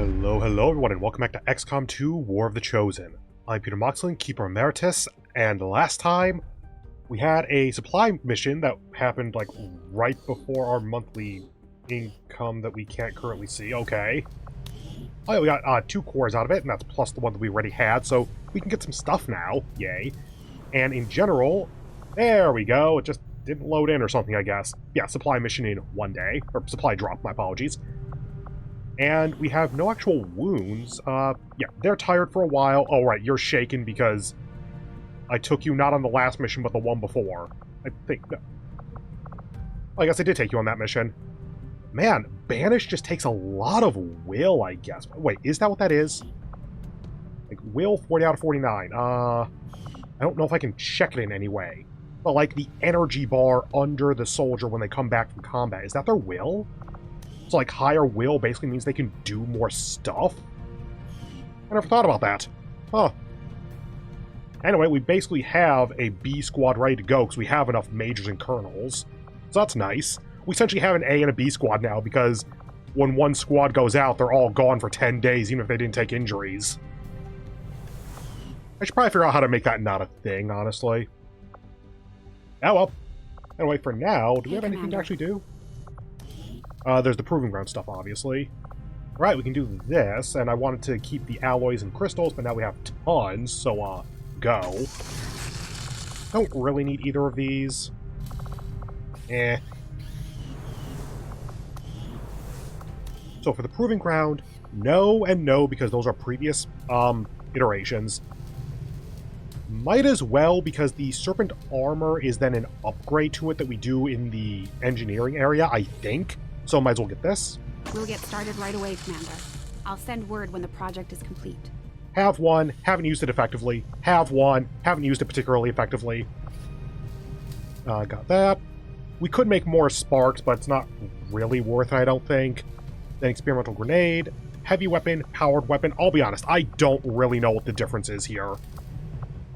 Hello, everyone, and welcome back to XCOM 2 War of the Chosen. I'm Peter Moxilin, Keeper Emeritus, and last time we had a supply mission that happened, like, right before our monthly income that we can't currently see. Okay. Oh yeah, we got 2 cores out of it, and that's plus the one that we already had, so we can get some stuff now. Yay. And in general, there we go. It just didn't load in or something, I guess. Yeah, supply mission in 1 day. Or supply drop, my apologies. And we have no actual wounds. Yeah, they're tired for a while. Oh, right, you're shaken because I took you not on the last mission, but the one before. I think... No. I guess I did take you on that mission. Man, Banish just takes a lot of will, I guess. Wait, is that what that is? Like, will 40 out of 49. I don't know if I can check it in any way. But, like, the energy bar under the soldier when they come back from combat, is that their will? So, like, higher will basically means they can do more stuff? I never thought about that. Huh. Anyway, we basically have a B squad ready to go because we have enough majors and colonels. So that's nice. We essentially have an A and a B squad now because when one squad goes out, they're all gone for 10 days, even if they didn't take injuries. I should probably figure out how to make that not a thing, honestly. Oh well. Anyway, for now, do we have anything to actually do? There's the Proving Ground stuff, obviously. Right, we can do this, and I wanted to keep the alloys and crystals, but now we have tons, so, go. Don't really need either of these. Eh. So for the Proving Ground, no and no, because those are previous, iterations. Might as well, because the Serpent Armor is then an upgrade to it that we do in the engineering area, I think. So might as well get this. We'll get started right away, Commander. I'll send word when the project is complete. Have one, haven't used it effectively. Have one, haven't used it particularly effectively. Got that. We could make more sparks, but it's not really worth it, I don't think. Then experimental grenade, heavy weapon, powered weapon. I'll be honest, I don't really know what the difference is here.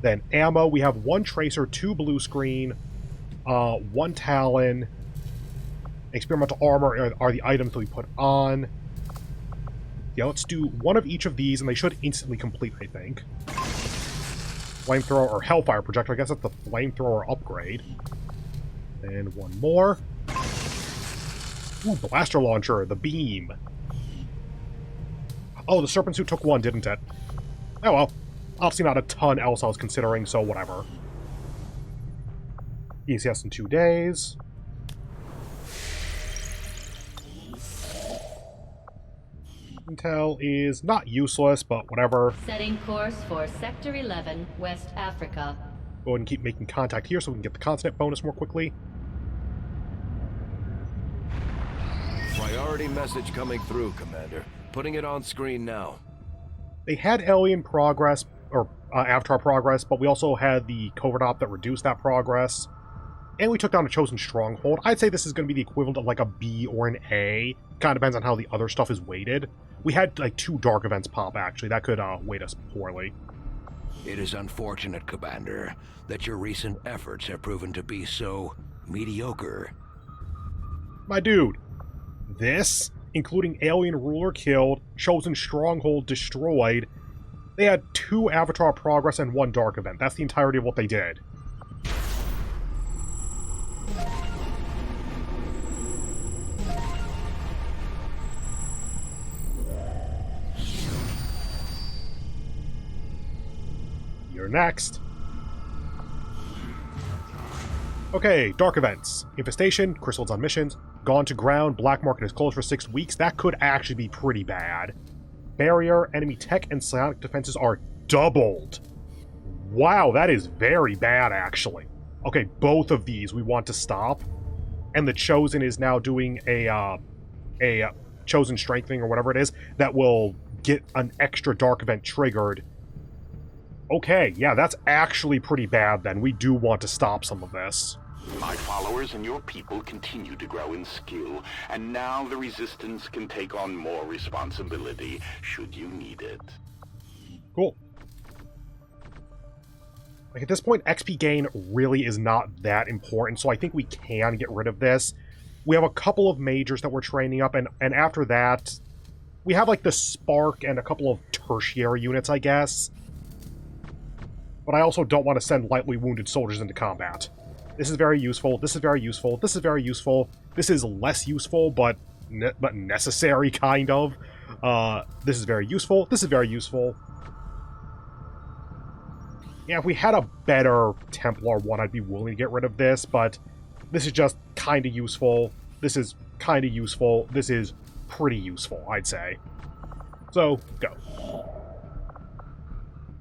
Then ammo, we have 1 tracer, 2 blue screen, 1 talon. Experimental armor are the items that we put on. Yeah, let's do 1 of each of these, and they should instantly complete, I think. Flamethrower or Hellfire Projector. I guess that's the Flamethrower upgrade. And 1 more. Ooh, Blaster Launcher, the beam. Oh, the Serpent Suit took 1, didn't it? Oh well. Obviously not a ton else I was considering, so whatever. ECS in 2 days. Intel is not useless, but whatever. Setting course for Sector 11, West Africa. Go ahead and keep making contact here so we can get the continent bonus more quickly. Priority message coming through, Commander. Putting it on screen now. They had alien progress, or Avatar progress, but we also had the covert op that reduced that progress. And we took down a chosen stronghold. I'd say this is going to be the equivalent of like a B or an A. Kind of depends on how the other stuff is weighted. We had like 2 dark events pop, actually. That could weight us poorly. It is unfortunate, Commander, that your recent efforts have proven to be so mediocre. My dude, this, including alien ruler killed, chosen stronghold destroyed, they had 2 Avatar progress and 1 dark event. That's the entirety of what they did. You're next. Okay, dark events. Infestation, crystals on missions, gone to ground, black market is closed for 6 weeks. That could actually be pretty bad. Barrier, enemy tech, and psionic defenses are doubled. Wow, that is very bad, actually. Okay, both of these we want to stop. And the Chosen is now doing a Chosen Strengthening or whatever it is that will get an extra dark event triggered. Okay, yeah, that's actually pretty bad then. We do want to stop some of this. My followers and your people continue to grow in skill, and now the Resistance can take on more responsibility, should you need it. Cool. Like, at this point, XP gain really is not that important, so I think we can get rid of this. We have a couple of majors that we're training up, and after that, we have like the Spark and a couple of tertiary units, I guess. But I also don't want to send lightly wounded soldiers into combat. This is very useful, this is very useful, this is very useful. This is less useful, but necessary, kind of. This is very useful, this is very useful. Yeah, if we had a better Templar one, I'd be willing to get rid of this, but this is just kind of useful. This is kind of useful. This is pretty useful, I'd say. So, go.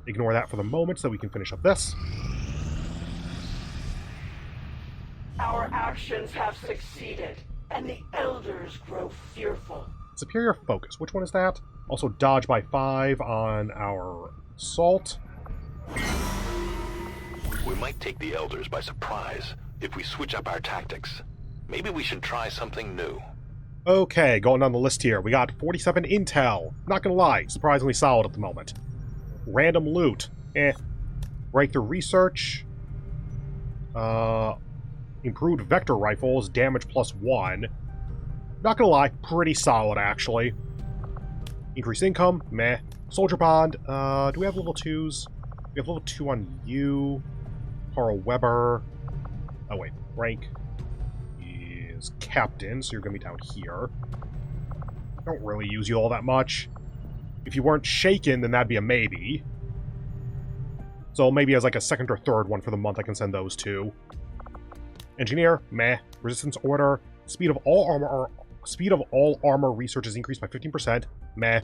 Ignore that for the moment so we can finish up this. Our actions have succeeded, and the elders grow fearful. Superior focus. Which one is that? Also dodge by 5 on our assault. We might take the elders by surprise if we switch up our tactics. Maybe we should try something new. Okay, going down the list here. We got 47 intel. Not gonna lie, surprisingly solid at the moment. Random loot. Breakthrough research. Improved vector rifles, damage +1. Not gonna lie, pretty solid actually. Increased income, meh. Soldier bond, do we have level 2s? We have level 2 on you. Carl Weber. Oh wait, rank is captain, so you're gonna be down here. Don't really use you all that much. If you weren't shaken, then that'd be a maybe. So maybe as like a second or third one for the month, I can send those two. Engineer, meh. Resistance order. Speed of all armor research is increased by 15%, meh.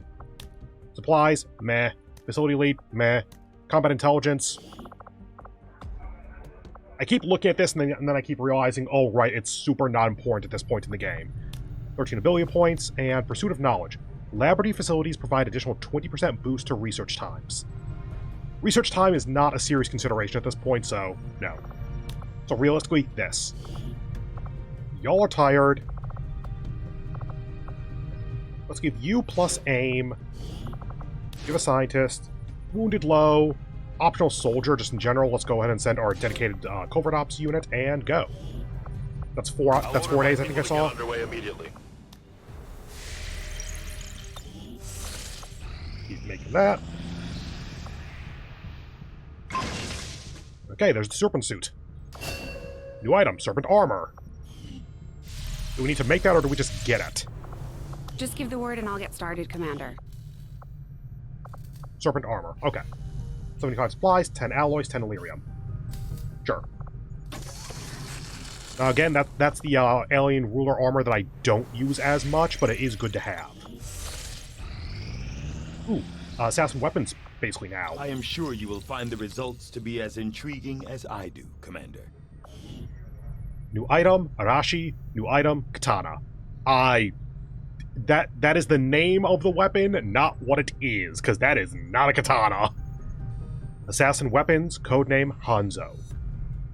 Supplies, meh. Facility lead, meh. Combat intelligence. I keep looking at this and then I keep realizing, oh right, it's super not important at this point in the game. 13 ability points, and Pursuit of Knowledge. Laboratory facilities provide additional 20% boost to research times. Research time is not a serious consideration at this point, so no. So realistically, this. Y'all are tired. Let's give you plus aim. Give a scientist. Wounded low. Optional soldier, just in general. Let's go ahead and send our dedicated covert ops unit and go. That's 4 days, I think I saw. Underway immediately. Keep making that. Okay, there's the serpent suit. New item, serpent armor. Do we need to make that, or do we just get it? Just give the word and I'll get started, Commander. Serpent armor, okay. 75 supplies, 10 alloys, 10 Illyrium. Sure. Now again, that's the alien ruler armor that I don't use as much, but it is good to have. Ooh, assassin weapons basically now. I am sure you will find the results to be as intriguing as I do, Commander. New item, Arashi. New item, Katana. That is the name of the weapon, not what it is, because that is not a katana. Assassin weapons, codename Hanzo.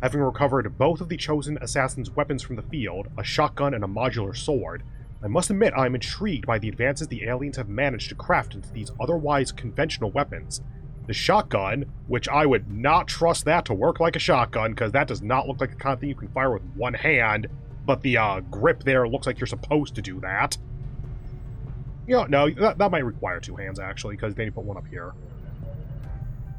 Having recovered both of the chosen assassin's weapons from the field, a shotgun and a modular sword, I must admit I am intrigued by the advances the aliens have managed to craft into these otherwise conventional weapons. The shotgun, which I would not trust that to work like a shotgun, because that does not look like the kind of thing you can fire with one hand, but the grip there looks like you're supposed to do that. You know, no, that might require 2 hands, actually, because then you put one up here.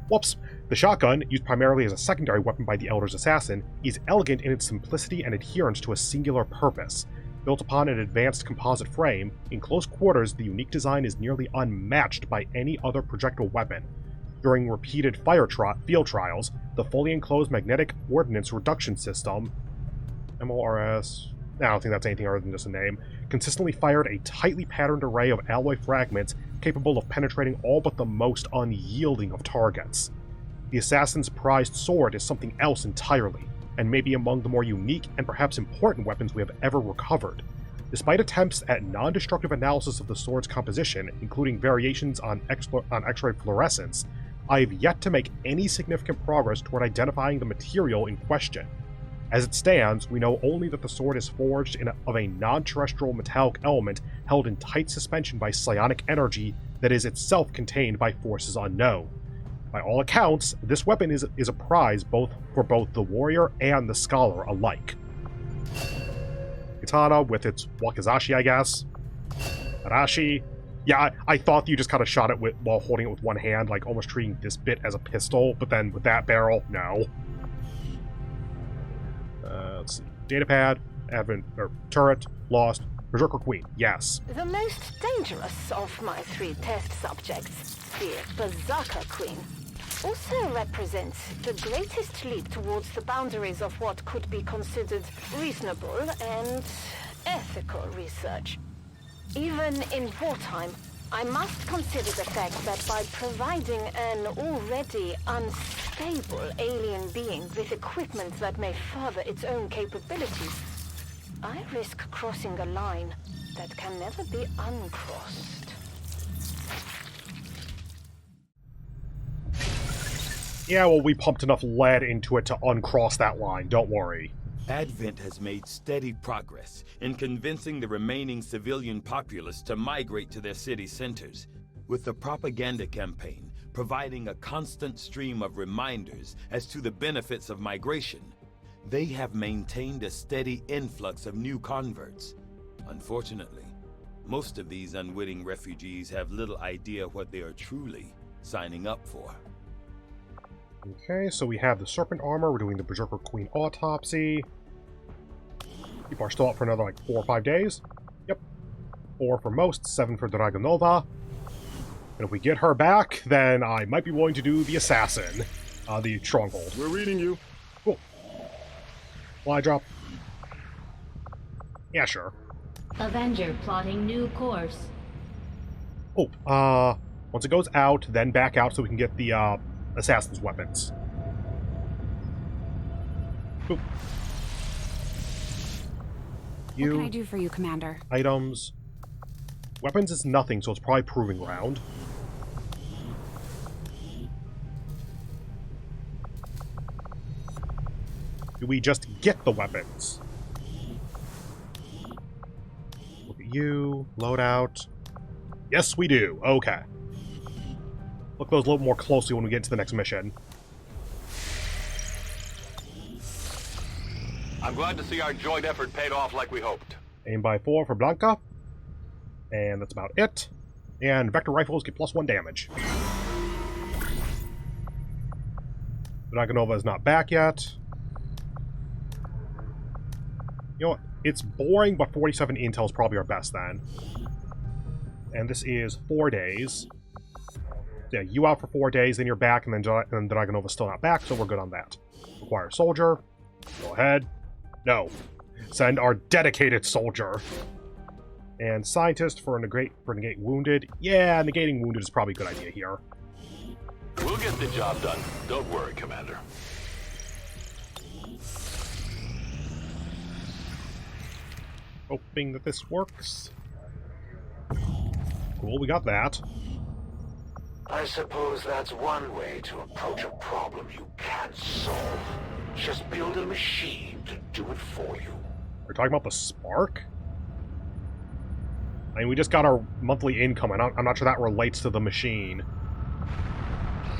Whoops. The shotgun, used primarily as a secondary weapon by the Elder's assassin, is elegant in its simplicity and adherence to a singular purpose. Built upon an advanced composite frame, in close quarters the unique design is nearly unmatched by any other projectile weapon. During repeated field trials, the fully enclosed magnetic ordnance reduction system, MORS, I don't think that's anything other than just a name, consistently fired a tightly patterned array of alloy fragments capable of penetrating all but the most unyielding of targets. The assassin's prized sword is something else entirely, and may be among the more unique and perhaps important weapons we have ever recovered. Despite attempts at non-destructive analysis of the sword's composition, including variations on X-ray fluorescence, I have yet to make any significant progress toward identifying the material in question. As it stands, we know only that the sword is forged of a non-terrestrial metallic element held in tight suspension by psionic energy that is itself contained by forces unknown. By all accounts, this weapon is a prize for both the warrior and the scholar alike. Katana with its wakizashi, I guess. Arashi. Yeah, I thought you just kind of shot it while holding it with one hand, like almost treating this bit as a pistol, but then with that barrel, no. Let's see. Datapad, turret, lost. Berserker Queen, yes. The most dangerous of my 3 test subjects, the Berserker Queen, also represents the greatest leap towards the boundaries of what could be considered reasonable and ethical research. Even in wartime, I must consider the fact that by providing an already unstable alien being with equipment that may further its own capabilities, I risk crossing a line that can never be uncrossed. Yeah, well, we pumped enough lead into it to uncross that line, don't worry. Advent has made steady progress in convincing the remaining civilian populace to migrate to their city centers, with the propaganda campaign providing a constant stream of reminders as to the benefits of migration. They have maintained a steady influx of new converts. Unfortunately, most of these unwitting refugees have little idea what they are truly signing up for. Okay, so we have the Serpent Armor, we're doing the Berserker Queen Autopsy. People are still up for another, like, 4 or 5 days. Yep. 4 for most, 7 for Dragonova. And if we get her back, then I might be willing to do the Assassin. The Stronghold. We're reading you. Cool. Fly drop. Yeah, sure. Avenger plotting new course. Oh, once it goes out, then back out so we can get the, Assassin's weapons. Boop. What can I do for you, Commander? Items. Weapons is nothing, so it's probably Proving Ground. Do we just get the weapons? Look at you. Loadout. Yes, we do. Okay. Look at those a little more closely when we get to the next mission. I'm glad to see our joint effort paid off like we hoped. Aim by 4 for Blanca. And that's about it. And vector rifles get +1 damage. Dragonova is not back yet. You know what? It's boring, but 47 intel is probably our best then. And this is 4 days. Yeah, you out for 4 days, then you're back, and then Dragonova's still not back, so we're good on that. Require soldier. Go ahead. No. Send our dedicated soldier. And scientist for negate wounded. Yeah, negating wounded is probably a good idea here. We'll get the job done. Don't worry, Commander. Hoping that this works. Cool, we got that. I suppose that's one way to approach a problem you can't solve. Just build a machine to do it for you. We're talking about the Spark? I mean, we just got our monthly income, and I'm not sure that relates to the machine.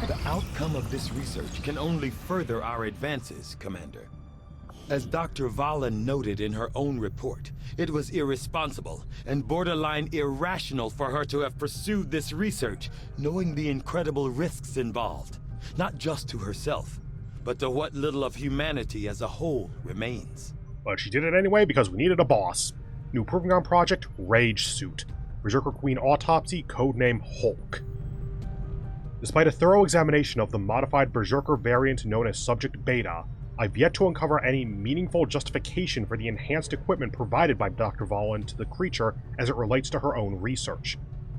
The outcome of this research can only further our advances, Commander. As Dr. Valen noted in her own report, it was irresponsible and borderline irrational for her to have pursued this research, knowing the incredible risks involved, not just to herself, but to what little of humanity as a whole remains. But she did it anyway because we needed a boss. New Proving Ground project, Rage Suit. Berserker Queen Autopsy, codename Hulk. Despite a thorough examination of the modified Berserker variant known as Subject Beta, I've yet to uncover any meaningful justification for the enhanced equipment provided by Dr. Valen to the creature as it relates to her own research.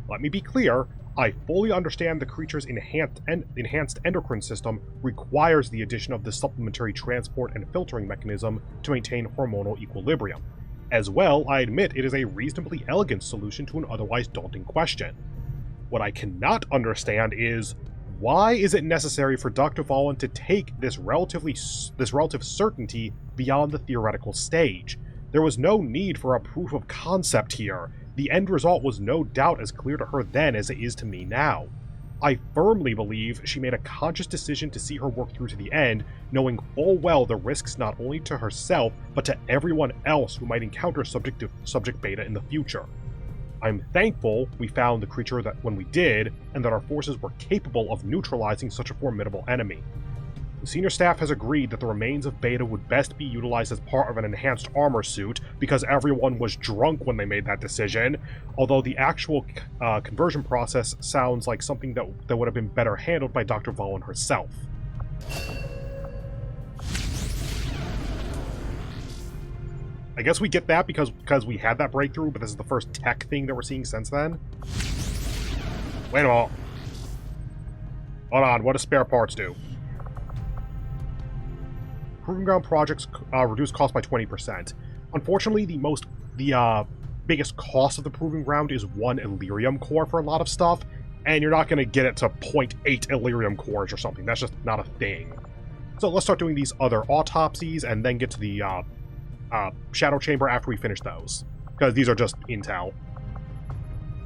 Let me be clear, I fully understand the creature's enhanced endocrine system requires the addition of this supplementary transport and filtering mechanism to maintain hormonal equilibrium. As well, I admit it is a reasonably elegant solution to an otherwise daunting question. What I cannot understand is, why is it necessary for Dr. Valen to take this relative certainty beyond the theoretical stage? There was no need for a proof of concept here. The end result was no doubt as clear to her then as it is to me now. I firmly believe she made a conscious decision to see her work through to the end, knowing full well the risks not only to herself, but to everyone else who might encounter Subject Beta in the future. I'm thankful we found the creature that when we did, and that our forces were capable of neutralizing such a formidable enemy. The senior staff has agreed that the remains of Beta would best be utilized as part of an enhanced armor suit because everyone was drunk when they made that decision, although the actual conversion process sounds like something that would have been better handled by Dr. Valen herself. I guess we get that because we had that breakthrough, but this is the first tech thing that we're seeing since then. Wait a minute. Hold on, what do spare parts do? Proving ground projects reduce cost by 20%. Unfortunately, the biggest cost of the proving ground is 1 Elerium core for a lot of stuff, and you're not going to get it to 0.8 Elerium cores or something. That's just not a thing. So let's start doing these other autopsies and then get to the Shadow Chamber after we finish those, because these are just intel.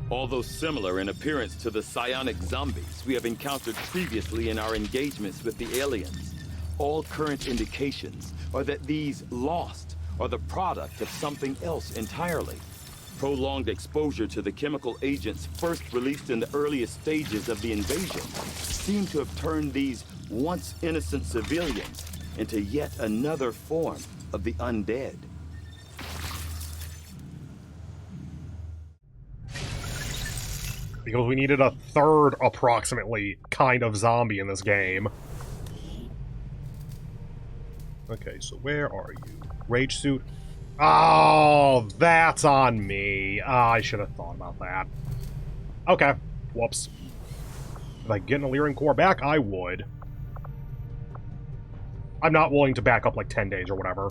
Although similar in appearance to the psionic zombies we have encountered previously in our engagements with the aliens, all current indications are that these lost are the product of something else entirely. Prolonged exposure to the chemical agents first released in the earliest stages of the invasion seem to have turned these once innocent civilians into yet another form of the undead. Because we needed a third, approximately, kind of zombie in this game. Okay, so where are you? Rage suit. Oh, that's on me. I should have thought about that. Okay. Whoops. If I could get an Illyrian core back, I would. I'm not willing to back up like 10 days or whatever.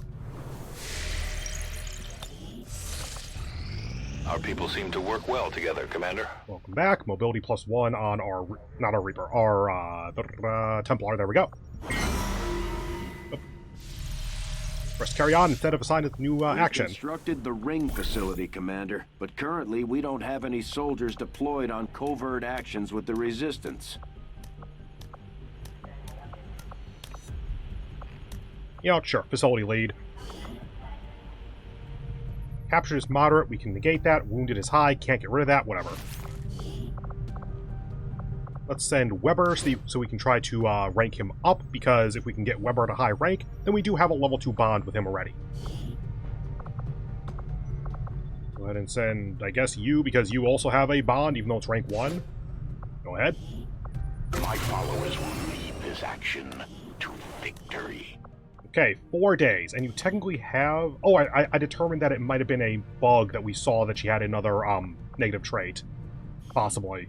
Our people seem to work well together, Commander. Welcome back. Mobility +1 on our... not our Reaper. Our, Templar. There we go. Press carry on instead of assigning new action. We constructed the ring facility, Commander, but currently we don't have any soldiers deployed on covert actions with the Resistance. You know, sure. Facility lead. Captured is moderate. We can negate that. Wounded is high. Can't get rid of that. Whatever. Let's send Weber so we can try to rank him up, because if we can get Weber at a high rank, then we do have a level 2 bond with him already. Go ahead and send, I guess, you, because you also have a bond, even though it's rank 1. Go ahead. My followers will lead this action to victory. Okay, 4 days, and you technically have... Oh, I determined that it might have been a bug that we saw that she had another negative trait. Possibly.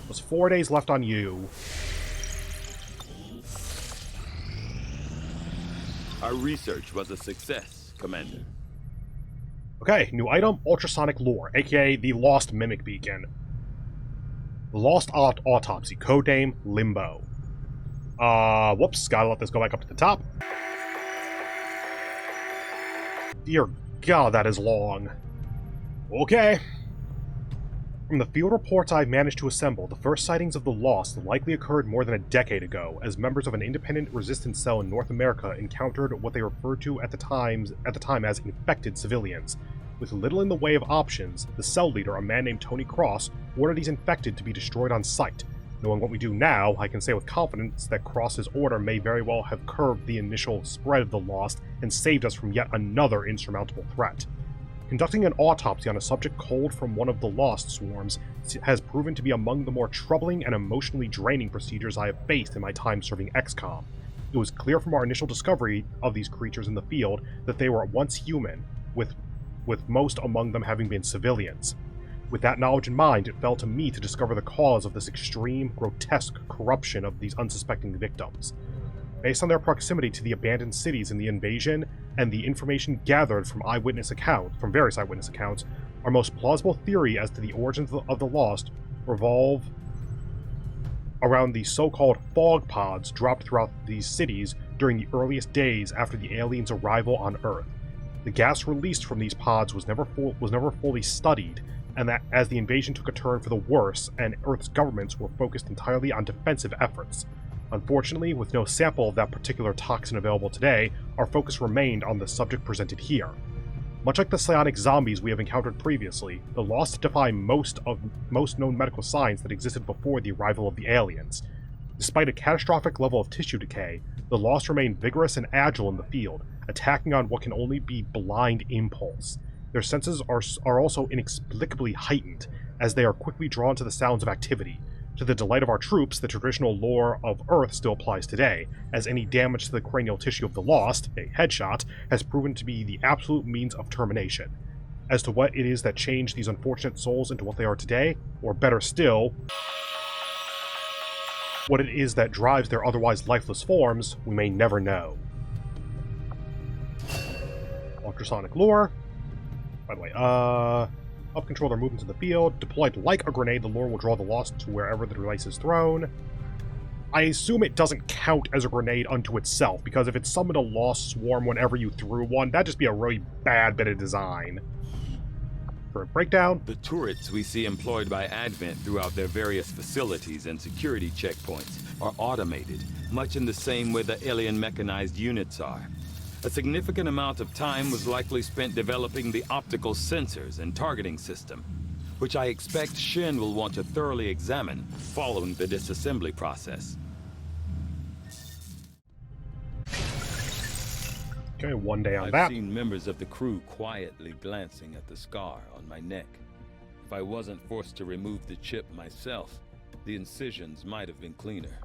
There's 4 days left on you. Our research was a success, Commander. Okay, new item, ultrasonic lure, aka the Lost Mimic Beacon. The Lost Autopsy, codename Limbo. Whoops, gotta let this go back up to the top. Dear God, that is long. Okay. From the field reports I've managed to assemble, the first sightings of the Lost likely occurred more than a decade ago, as members of an independent resistance cell in North America encountered what they referred to at the time as infected civilians. With little in the way of options, the cell leader, a man named Tony Cross, ordered these infected to be destroyed on sight. Knowing what we do now, I can say with confidence that Cross's order may very well have curbed the initial spread of the Lost and saved us from yet another insurmountable threat. Conducting an autopsy on a subject culled from one of the Lost swarms has proven to be among the more troubling and emotionally draining procedures I have faced in my time serving XCOM. It was clear from our initial discovery of these creatures in the field that they were once human, with most among them having been civilians. With that knowledge in mind, it fell to me to discover the cause of this extreme, grotesque corruption of these unsuspecting victims. Based on their proximity to the abandoned cities in the invasion, and the information gathered from various eyewitness accounts, our most plausible theory as to the origins of the Lost revolve around the so-called fog pods dropped throughout these cities during the earliest days after the aliens' arrival on Earth. The gas released from these pods was never fully studied, and that as the invasion took a turn for the worse, and Earth's governments were focused entirely on defensive efforts. Unfortunately, with no sample of that particular toxin available today, our focus remained on the subject presented here. Much like the psionic zombies we have encountered previously, the Lost defy most known medical signs that existed before the arrival of the aliens. Despite a catastrophic level of tissue decay, the Lost remain vigorous and agile in the field, attacking on what can only be blind impulse. Their senses are also inexplicably heightened, as they are quickly drawn to the sounds of activity. To the delight of our troops, the traditional lore of Earth still applies today, as any damage to the cranial tissue of the Lost, a headshot, has proven to be the absolute means of termination. As to what it is that changed these unfortunate souls into what they are today, or better still, what it is that drives their otherwise lifeless forms, we may never know. Ultrasonic lure. By the way, help control their movements in the field. Deployed like a grenade, the lure will draw the Lost to wherever the device is thrown. I assume it doesn't count as a grenade unto itself, because if it summoned a Lost swarm whenever you threw one, that'd just be a really bad bit of design. For a breakdown. The turrets we see employed by Advent throughout their various facilities and security checkpoints are automated, much in the same way the alien mechanized units are. A significant amount of time was likely spent developing the optical sensors and targeting system, which I expect Shin will want to thoroughly examine following the disassembly process. Okay, one day on I've that. seen members of the crew quietly glancing at the scar on my neck. If I wasn't forced to remove the chip myself, the incisions might have been cleaner.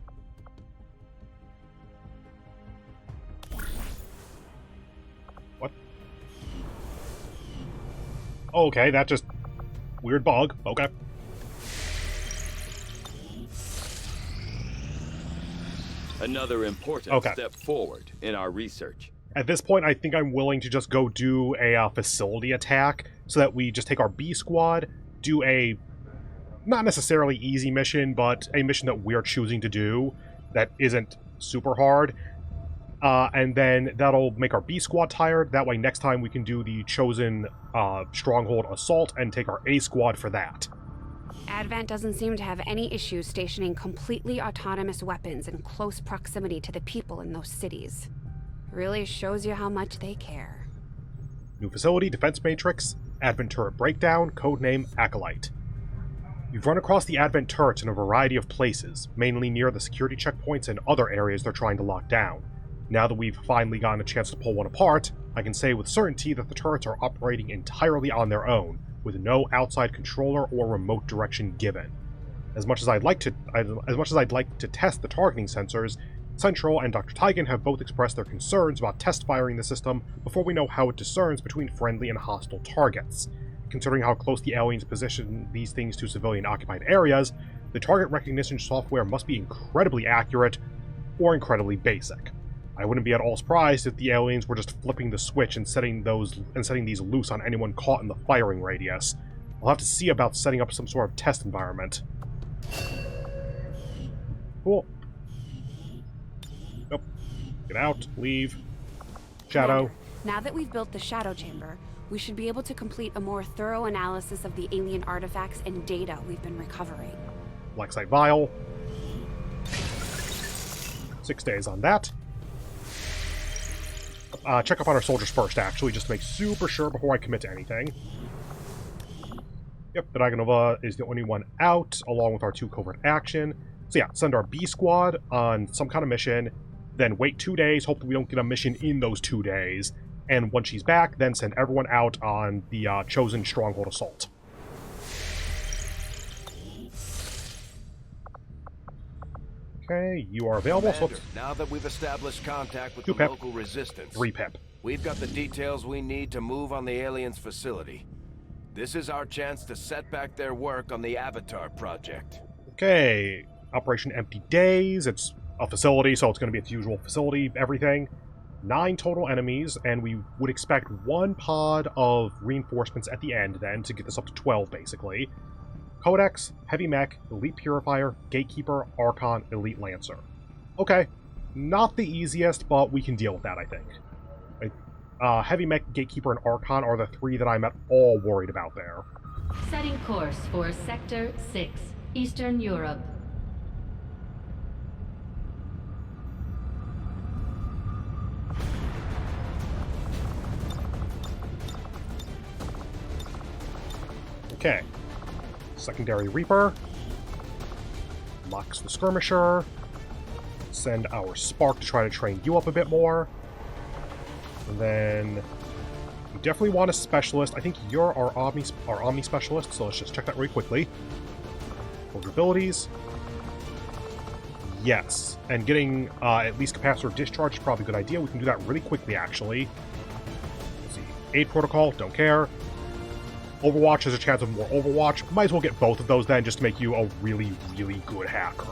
What? Okay, that just... weird bug. Okay. Another important step forward in our research. At this point, I think I'm willing to just go do a facility attack, so that we just take our B squad, do a, not necessarily easy mission, but a mission that we're choosing to do that isn't super hard, and then that'll make our B squad tired. That way next time we can do the chosen stronghold assault and take our A squad for that. Advent doesn't seem to have any issues stationing completely autonomous weapons in close proximity to the people in those cities. Really shows you how much they care. New facility, Defense Matrix, Advent Turret Breakdown, codename Acolyte. You've run across the Advent turrets in a variety of places, mainly near the security checkpoints and other areas they're trying to lock down. Now that we've finally gotten a chance to pull one apart, I can say with certainty that the turrets are operating entirely on their own, with no outside controller or remote direction given. As much as I'd like to test the targeting sensors, Central and Dr. Tigan have both expressed their concerns about test firing the system before we know how it discerns between friendly and hostile targets. Considering how close the aliens position these things to civilian-occupied areas, the target recognition software must be incredibly accurate or incredibly basic. I wouldn't be at all surprised if the aliens were just flipping the switch and setting these loose on anyone caught in the firing radius. I'll have to see about setting up some sort of test environment. Cool. Nope. Get out. Leave. Shadow. Now that we've built the Shadow Chamber, we should be able to complete a more thorough analysis of the alien artifacts and data we've been recovering. Blacksite Vial. 6 days on that. Check up on our soldiers first, actually, just to make super sure before I commit to anything. Yep, the Dragonova is the only one out, along with our 2 covert action. So yeah, send our B squad on some kind of mission, then wait 2 days, hopefully we don't get a mission in those 2 days, and once she's back, then send everyone out on the chosen stronghold assault. Okay, you are available. Commander, now that we've established contact with 2 the pip. local resistance, 3 pip. We've got the details we need to move on the aliens' facility. This is our chance to set back their work on the Avatar project. Okay, Operation Empty Days. It's a facility, so it's going to be its usual facility, everything. 9 total enemies, and we would expect 1 pod of reinforcements at the end then to get this up to 12, basically. Codex, Heavy Mech, Elite Purifier, Gatekeeper, Archon, Elite Lancer. Okay, not the easiest, but we can deal with that, I think. Heavy Mech, Gatekeeper, and Archon are the 3 that I'm at all worried about there. Setting course for Sector 6, Eastern Europe. Okay. Secondary Reaper. Locks the Skirmisher. Send our Spark to try to train you up a bit more. And then we definitely want a Specialist. I think you're our Omni Specialist, so let's just check that really quickly. Abilities. Yes. And getting at least Capacitor Discharge is probably a good idea. We can do that really quickly, actually. Let's see. Aid Protocol, don't care. Overwatch has a chance of more Overwatch. Might as well get both of those then, just to make you a really, really good hacker.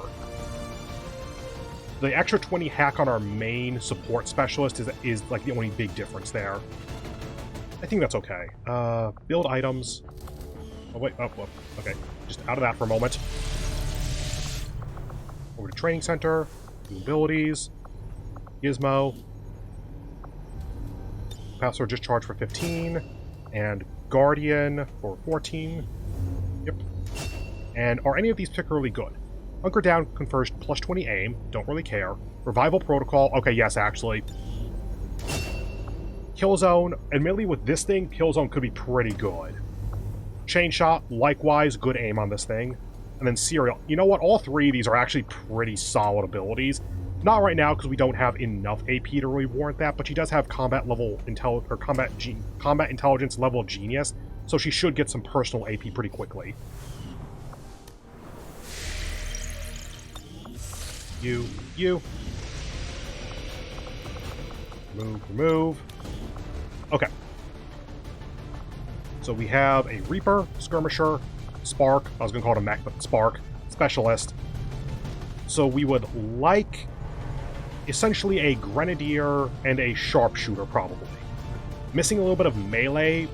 The extra 20 hack on our main support specialist is like the only big difference there. I think that's okay. Build items. Oh, wait. Oh, okay. Just out of that for a moment. Over to Training Center. New abilities. Gizmo. Capacitor Discharge for 15. And Guardian for 14. Yep. And are any of these particularly good? Hunker Down confers plus 20 aim. Don't really care. Revival Protocol. Okay, yes, actually. Kill Zone. Admittedly, with this thing, Kill Zone could be pretty good. Chain Shot, likewise, good aim on this thing. And then Serial. You know what? All three of these are actually pretty solid abilities. Not right now, because we don't have enough AP to really warrant that, but she does have combat intelligence level of genius, so she should get some personal AP pretty quickly. You. Remove. Okay. So we have a Reaper, Skirmisher, Spark, I was going to call it a mech, but Spark, Specialist. So we would like essentially a Grenadier and a Sharpshooter, probably. Missing a little bit of melee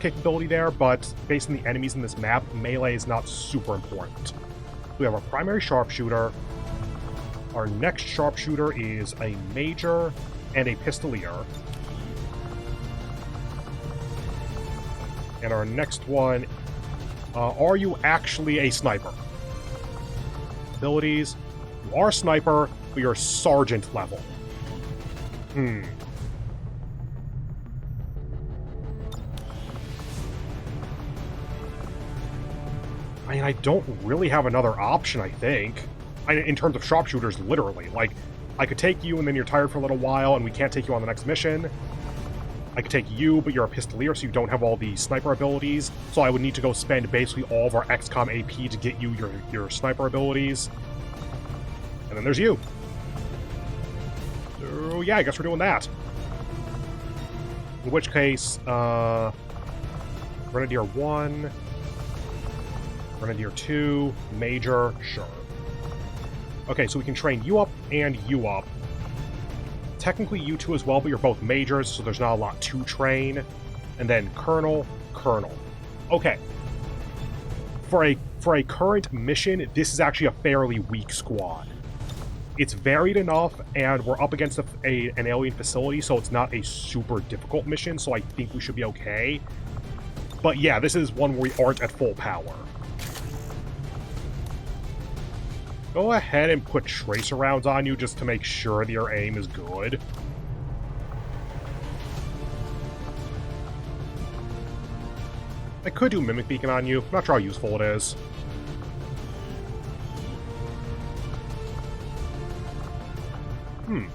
capability there, but based on the enemies in this map, melee is not super important. We have our primary Sharpshooter. Our next Sharpshooter is a Major and a Pistolier. And our next one, are you actually a Sniper? Abilities, you are a Sniper, but you're Sergeant level. I mean, I don't really have another option, I think. In terms of Sharpshooters, literally. Like, I could take you and then you're tired for a little while and we can't take you on the next mission. I could take you, but you're a Pistolier, so you don't have all the Sniper abilities. So I would need to go spend basically all of our XCOM AP to get you your Sniper abilities. And then there's you. So yeah, I guess we're doing that. In which case, Grenadier 1, Grenadier 2, Major, sure. Okay, so we can train you up and you up. Technically you two as well, but you're both Majors, so there's not a lot to train. And then Colonel. Okay. For a current mission, this is actually a fairly weak squad. It's varied enough, and we're up against an alien facility, so it's not a super difficult mission, so I think we should be okay. But yeah, this is one where we aren't at full power. Go ahead and put tracer rounds on you just to make sure that your aim is good. I could do Mimic Beacon on you. Not sure how useful it is. I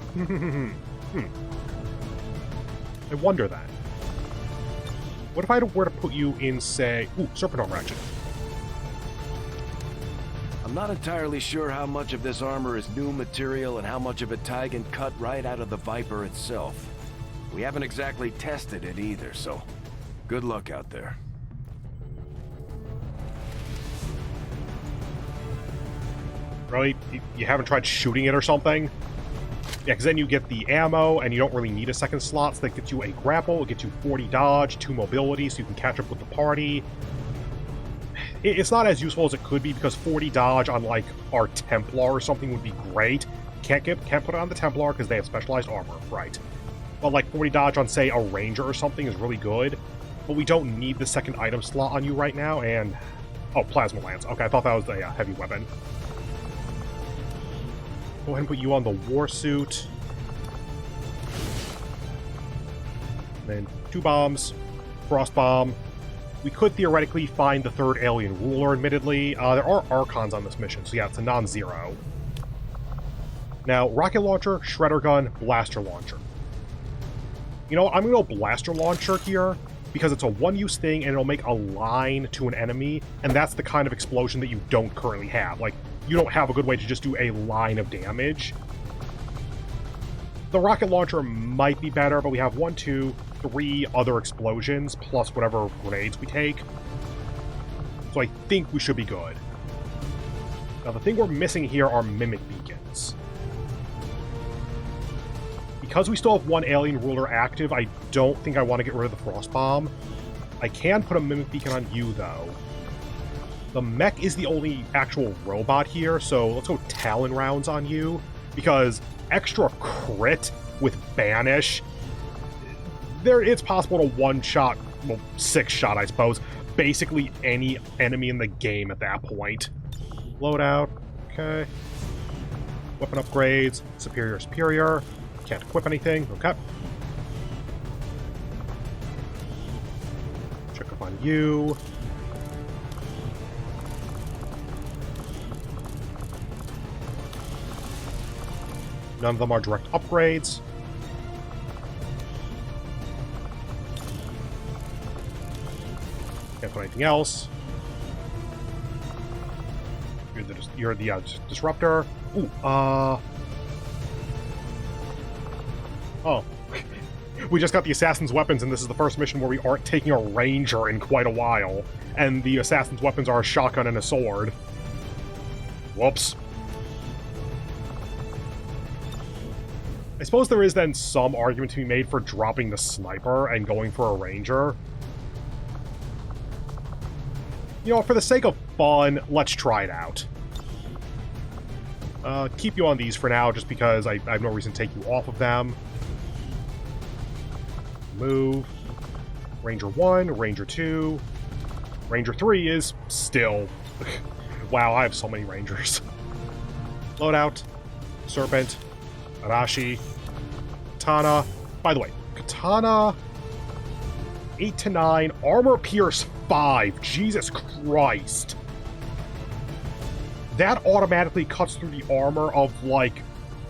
wonder that. What if I were to put you in, say... Ooh, Serpent Armor action. I'm not entirely sure how much of this armor is new material and how much of it Tygan cut right out of the Viper itself. We haven't exactly tested it either, so good luck out there. Really? You haven't tried shooting it or something? Yeah, because then you get the ammo, and you don't really need a second slot, so that gets you a grapple, it gets you 40 dodge, 2 mobility, so you can catch up with the party. It's not as useful as it could be, because 40 dodge on, like, our Templar or something would be great. Can't put it on the Templar, because they have specialized armor, right. But, like, 40 dodge on, say, a Ranger or something is really good, but we don't need the second item slot on you right now, and... Oh, Plasma Lance. Okay, I thought that was a heavy weapon. Go ahead and put you on the War Suit. Then 2 bombs, Frost Bomb, We could theoretically find the third alien ruler, admittedly. There are Archons on this mission, so yeah, it's a non-zero. Now, rocket launcher, shredder gun, blaster launcher. You know, I'm going to go blaster launcher here, because it's a one-use thing, and it'll make a line to an enemy, and that's the kind of explosion that you don't currently have. Like, you don't have a good way to just do a line of damage. The rocket launcher might be better, but we have 1, 2, 3 other explosions, plus whatever grenades we take. So I think we should be good. Now, the thing we're missing here are mimic beacons. Because we still have one alien ruler active, I don't think I want to get rid of the frost bomb. I can put a mimic beacon on you, though. The mech is the only actual robot here, so let's go Talon rounds on you, because extra crit with Banish, it's possible to one-shot, well, 6-shot, I suppose, basically any enemy in the game at that point. Loadout, okay. Weapon upgrades, superior. Can't equip anything, okay. Check up on you. None of them are direct upgrades. Can't put anything else. You're the disruptor. Ooh, oh. We just got the Assassin's Weapons, and this is the first mission where we aren't taking a Ranger in quite a while. And the Assassin's Weapons are a shotgun and a sword. Whoops. I suppose there is then some argument to be made for dropping the sniper and going for a Ranger. You know, for the sake of fun, let's try it out. Keep you on these for now, just because I have no reason to take you off of them. Move. Ranger 1, Ranger 2. Ranger 3 is still... Wow, I have so many Rangers. Loadout. Serpent. Arashi. Katana. By the way, Katana... 8 to 9. Armor Pierce 5. Jesus Christ. That automatically cuts through the armor of, like,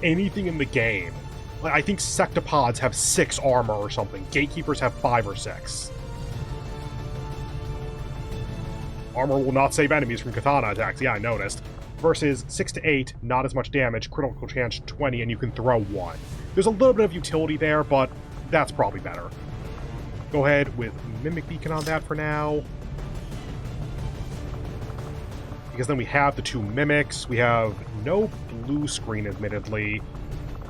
anything in the game. Like, I think Sectopods have 6 armor or something. Gatekeepers have 5 or 6. Armor will not save enemies from katana attacks. Yeah, I noticed. Versus 6 to 8, not as much damage, critical chance 20, and you can throw 1. There's a little bit of utility there, but that's probably better. Go ahead with Mimic Beacon on that for now. Because then we have the 2 Mimics. We have no blue screen, admittedly.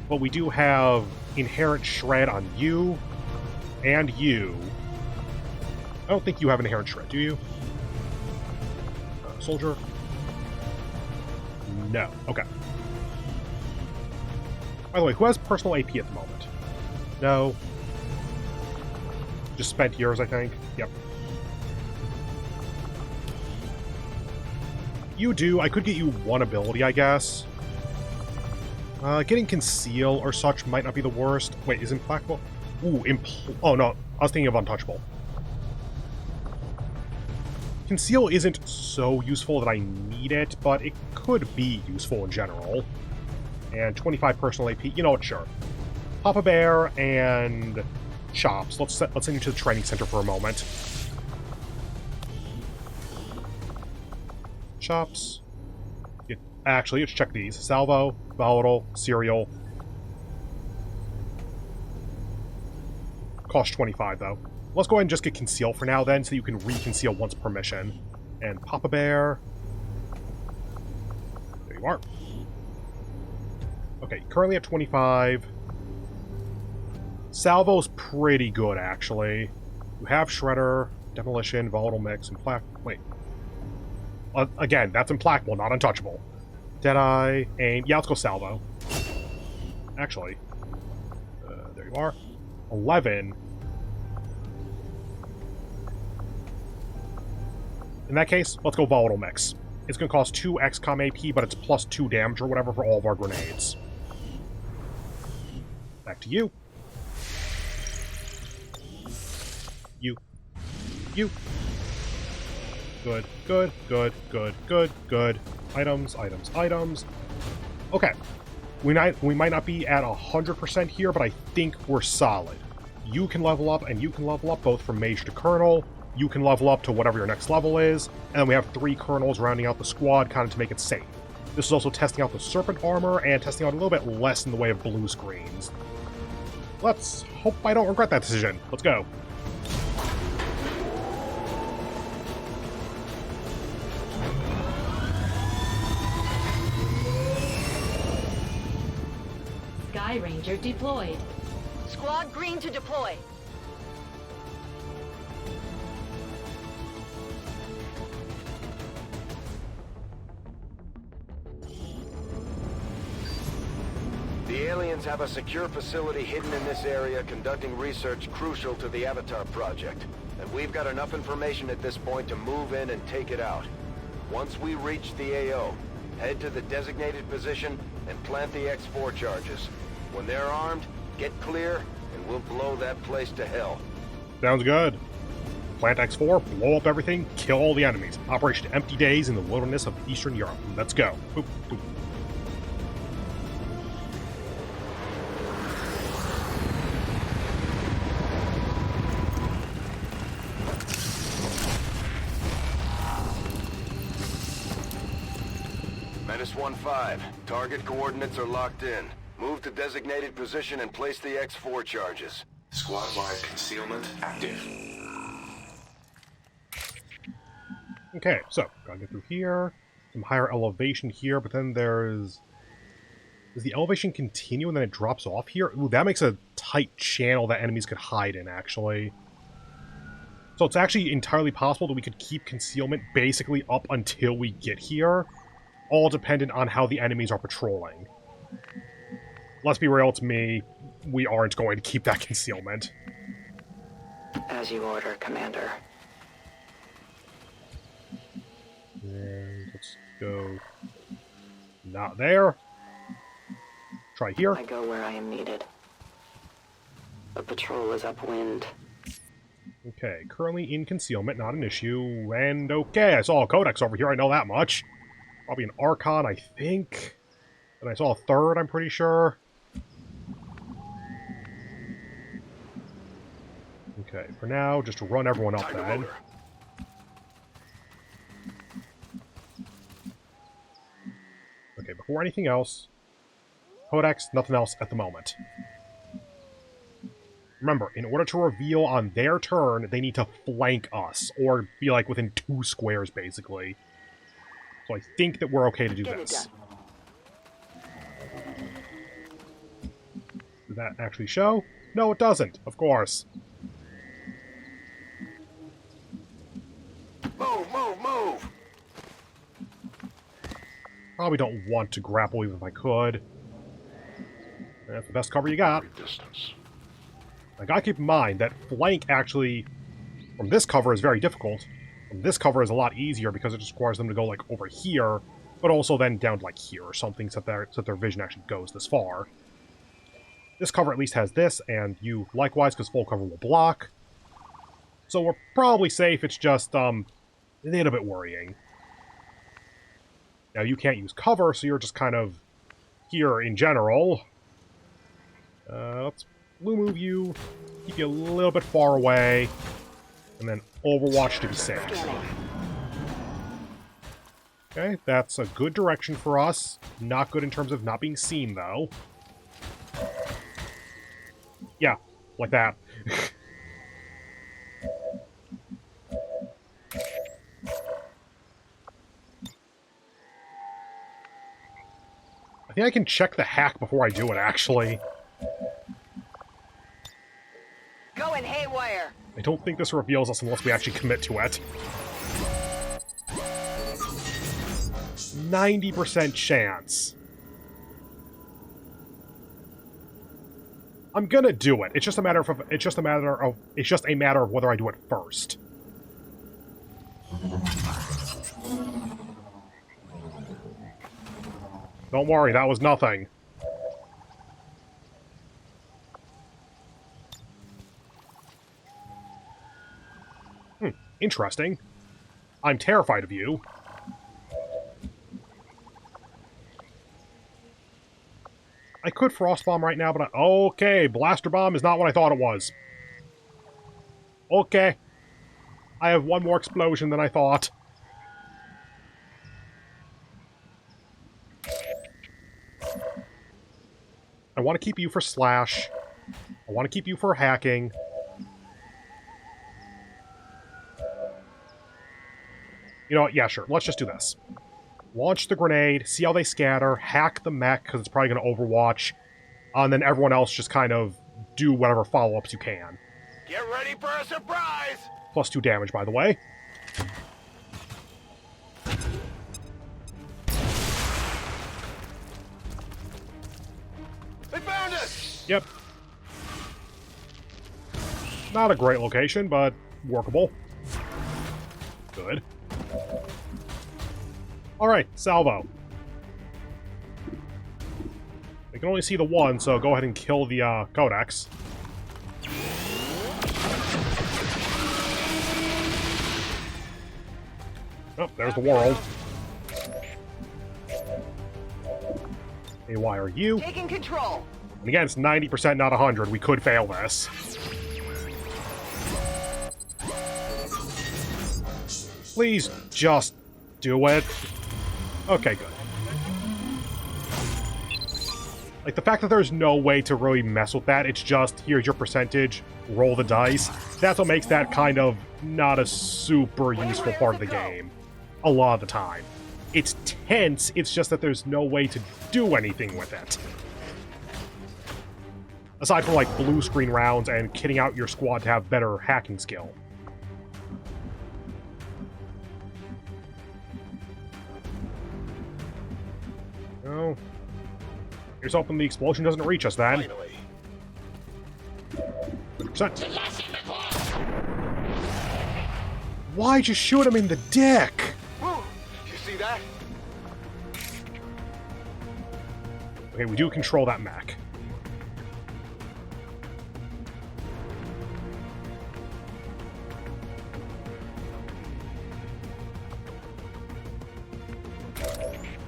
But we do have Inherent Shred on you. And you. I don't think you have Inherent Shred, do you? Soldier? No. Okay. By the way, who has personal AP at the moment? No. Just spent yours, I think. Yep. You do. I could get you 1 ability, I guess. Getting Conceal or such might not be the worst. Wait, is Implacable? Ooh, oh no, I was thinking of Untouchable. Conceal isn't so useful that I need it, but it could be useful in general. And 25 personal AP, you know what, sure. Papa Bear and Chops. Let's send you to the training center for a moment. Chops. Actually, let's check these. Salvo, Volatile, Cereal. Cost 25, though. Let's go ahead and just get Conceal for now, then, so you can reconceal once per mission. And Papa Bear. There you are. Okay, currently at 25. Salvo's pretty good, actually. You have Shredder, Demolition, Volatile Mix, Wait. Again, that's Implacable, not Untouchable. Deadeye, Aim. Yeah, let's go Salvo. Actually. There you are. 11. In that case, let's go Volatile Mix. It's going to cost 2 XCOM AP, but it's plus 2 damage or whatever for all of our grenades. Back to you. You. Good, good, good, good, good, good. Items, items, items. Okay. We might not be at 100% here, but I think we're solid. You can level up, and you can level up both from Mage to Colonel. You can level up to whatever your next level is. And then we have 3 Colonels rounding out the squad, kind of to make it safe. This is also testing out the Serpent armor, and testing out a little bit less in the way of blue screens. Let's hope I don't regret that decision. Let's go. Sky Ranger deployed. Squad green to deploy. The aliens have a secure facility hidden in this area conducting research crucial to the Avatar project. And we've got enough information at this point to move in and take it out. Once we reach the AO, head to the designated position and plant the X4 charges. When they're armed, get clear, and we'll blow that place to hell. Sounds good. Plant X4, blow up everything, kill all the enemies. Operation Empty Days in the wilderness of Eastern Europe. Let's go. Boop, boop. Menace 1-5. Target coordinates are locked in. Move to designated position and place the X4 charges. Squad-wide concealment active. Okay, so, gotta get through here. Some higher elevation here, but then there's... Does the elevation continue and then it drops off here? Ooh, that makes a tight channel that enemies could hide in, actually. So it's actually entirely possible that we could keep concealment basically up until we get here, all dependent on how the enemies are patrolling. Let's be real, it's me. We aren't going to keep that concealment. As you order, Commander. And let's go... Not there. Try here. I go where I am needed. The patrol is upwind. Okay, currently in concealment, not an issue. And okay, I saw a codex over here, I know that much. Probably an Archon, I think. And I saw a third, I'm pretty sure. Okay, for now, just run everyone up then. Okay, before anything else, Codex, nothing else at the moment. Remember, in order to reveal on their turn, they need to flank us, or be like within 2 squares, basically. So I think that we're okay to do this. Does that actually show? No, it doesn't, of course. Move, move, move! Probably don't want to grapple even if I could. That's the best cover you got. Distance. I gotta keep in mind that flank actually, from this cover, is very difficult. From this cover is a lot easier because it just requires them to go, like, over here, but also then down to, like, here or something so that their vision actually goes this far. This cover at least has this, and you likewise, because full cover will block. So we're probably safe, it's just, a little bit worrying. Now, you can't use cover, so you're just kind of here in general. Let's blue move you, keep you a little bit far away, and then overwatch to be safe. Okay, that's a good direction for us. Not good in terms of not being seen, though. Yeah, like that. I think I can check the hack before I do it, actually. Going haywire. I don't think this reveals us unless we actually commit to it. 90% chance. I'm gonna do it. It's just a matter of whether I do it first. Don't worry, that was nothing. Interesting. I'm terrified of you. I could Frost Bomb right now, but okay, Blaster Bomb is not what I thought it was. Okay. I have one more explosion than I thought. I want to keep you for Slash. I want to keep you for hacking. You know what? Yeah, sure. Let's just do this. Launch the grenade, see how they scatter, hack the mech, because it's probably going to overwatch, and then everyone else just kind of do whatever follow-ups you can. Get ready for a surprise! Plus 2 damage, by the way. They found us! Yep. Not a great location, but workable. Good. Alright, salvo. They can only see the one, so go ahead and kill the Codex. Oh, there's the world. Hey, why are you? Taking control. And again, it's 90%, not 100. We could fail this. Please just do it. Okay, good. Like, the fact that there's no way to really mess with that, it's just, here's your percentage, roll the dice. That's what makes that kind of not a super useful part of the game. A lot of the time. It's tense, it's just that there's no way to do anything with it. Aside from, like, blue screen rounds and kitting out your squad to have better hacking skill. Oh. Here's hoping the explosion doesn't reach us then. 100%. Why'd you shoot him in the dick? Woo! You see that? Okay, we do control that mech.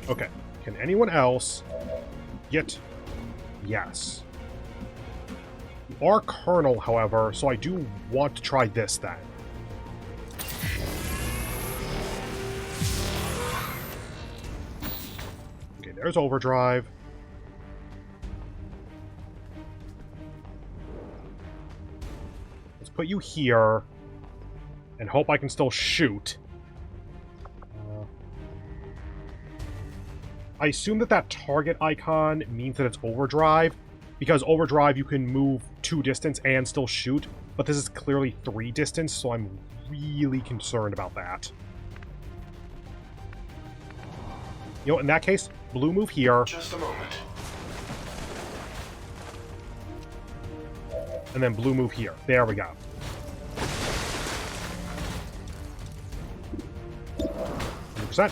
Okay. Can anyone else get... Yes. You are Colonel, however, so I do want to try this then. Okay, there's Overdrive. Let's put you here and hope I can still shoot. I assume that that target icon means that it's Overdrive, because Overdrive you can move 2 distance and still shoot, but this is clearly 3 distance, so I'm really concerned about that. You know, in that case, blue move here. Just a moment. And then blue move here. There we go. 100%.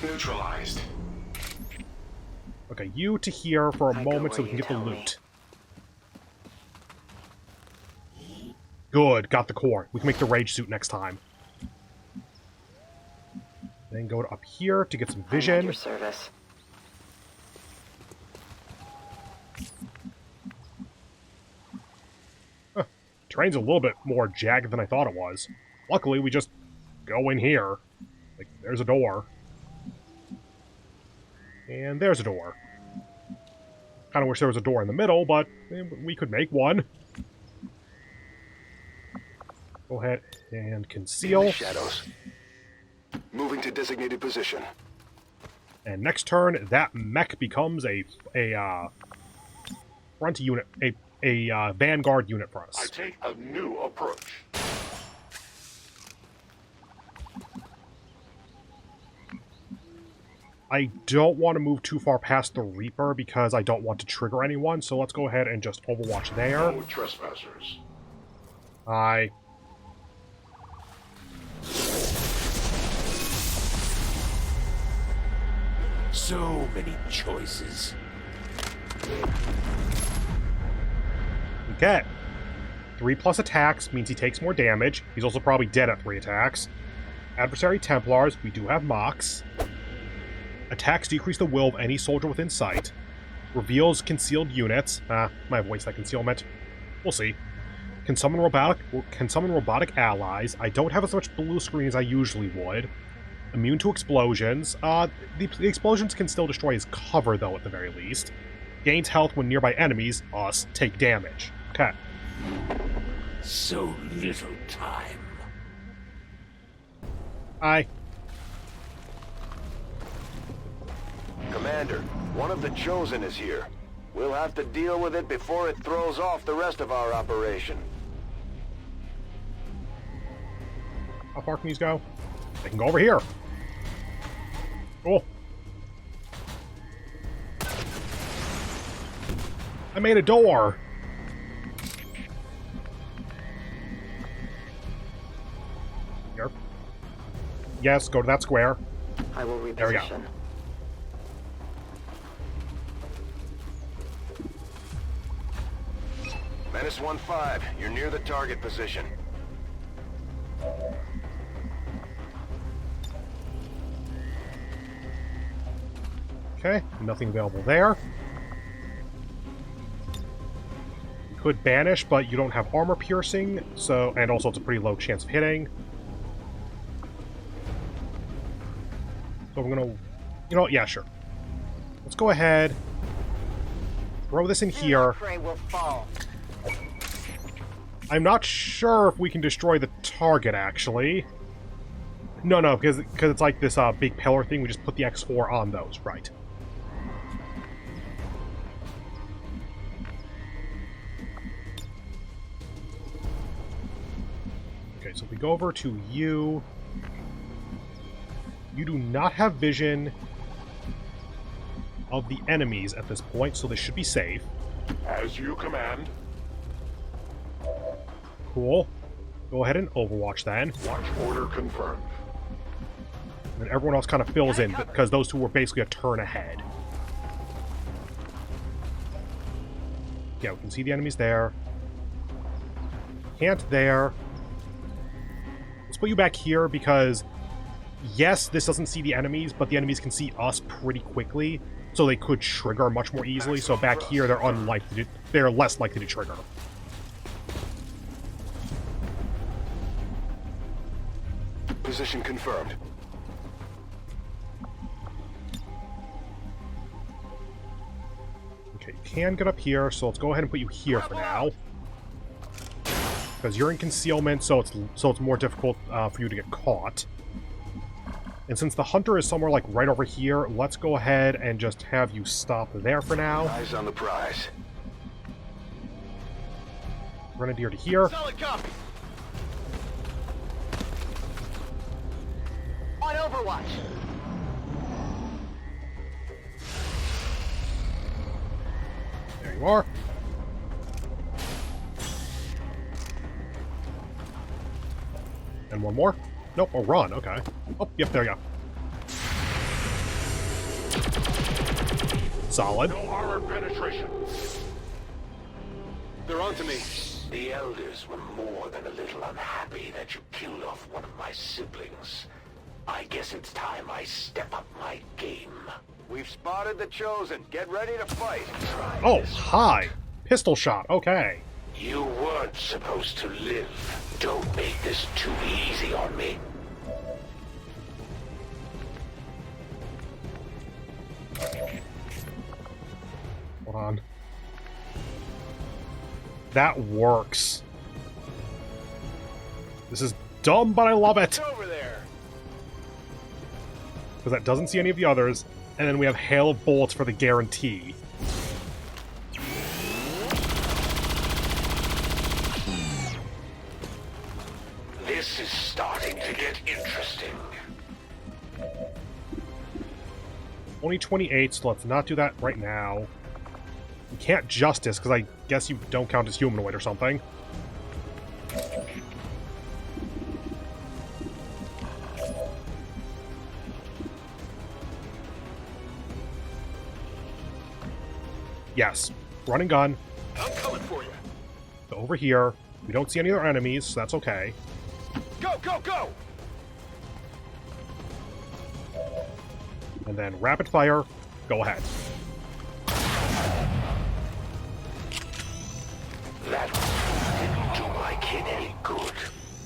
Neutralized. Okay, you to here for a moment so we can get the loot. Good, got the core. We can make the rage suit next time. Then go up here to get some vision. Your service. Terrain's a little bit more jagged than I thought it was. Luckily, we just go in here. Like, there's a door. And there's a door. Kind of wish there was a door in the middle, but we could make one. Go ahead and conceal. In the shadows. Moving to designated position. And next turn, that mech becomes a front unit, a vanguard unit for us. I take a new approach. I don't want to move too far past the Reaper because I don't want to trigger anyone, so let's go ahead and just overwatch there. No trespassers. Hi. So many choices. Okay. 3+ attacks means he takes more damage. He's also probably dead at 3 attacks. Adversary Templars, we do have Mox. Attacks decrease the will of any soldier within sight. Reveals concealed units. My voice that concealment. We'll see. Can summon robotic allies. I don't have as much blue screen as I usually would. Immune to explosions. The explosions can still destroy his cover, though, at the very least. Gains health when nearby enemies, us, take damage. Okay. So little time. Hi. Commander, one of the Chosen is here. We'll have to deal with it before it throws off the rest of our operation. How far can these go? They can go over here. Cool. I made a door. Here. Yes, go to that square. I will reposition. There we go. Menace 1-5, you're near the target position. Okay, nothing available there. You could banish, but you don't have armor piercing, so and also it's a pretty low chance of hitting. So I'm gonna, you know what? Yeah, sure. Let's go ahead. Throw this in here. Prey will fall. I'm not sure if we can destroy the target, actually. No, because it's like this big pillar thing. We just put the X4 on those, right? Okay, so if we go over to you... You do not have vision of the enemies at this point, so this should be safe. As you command. Cool. Go ahead and overwatch then. Watch order confirmed. And everyone else kind of fills in, because those two were basically a turn ahead. Yeah, we can see the enemies there. Can't there. Let's put you back here, because... Yes, this doesn't see the enemies, but the enemies can see us pretty quickly, so they could trigger much more easily. So back here, they're less likely to trigger. Position confirmed. Okay, you can get up here, so let's go ahead and put you here for now. Because you're in concealment, so it's more difficult for you to get caught. And since the hunter is somewhere like right over here, let's go ahead and just have you stop there for now. Eyes on the prize. Grenadier to here. Solid copy. On Overwatch. There you are. And one more. Nope, a run, okay. Oh, yep, there you go. Solid. No armor penetration. They're on to me. The Elders were more than a little unhappy that you killed off one of my siblings. I guess it's time I step up my game. We've spotted the Chosen. Get ready to fight. Oh, hi. Pistol shot, okay. You weren't supposed to live. Don't make this too easy on me. Hold on. That works. This is dumb, but I love it. Over there. Because that doesn't see any of the others. And then we have hail of bullets for the guarantee. This is starting to get interesting. Only 28, so let's not do that right now. You can't justice, because I guess you don't count as humanoid or something. Yes. Run and gun. I'm coming for you. Go over here. We don't see any other enemies, so that's okay. Go, go, go! And then rapid fire, go ahead. That didn't do my kid any good.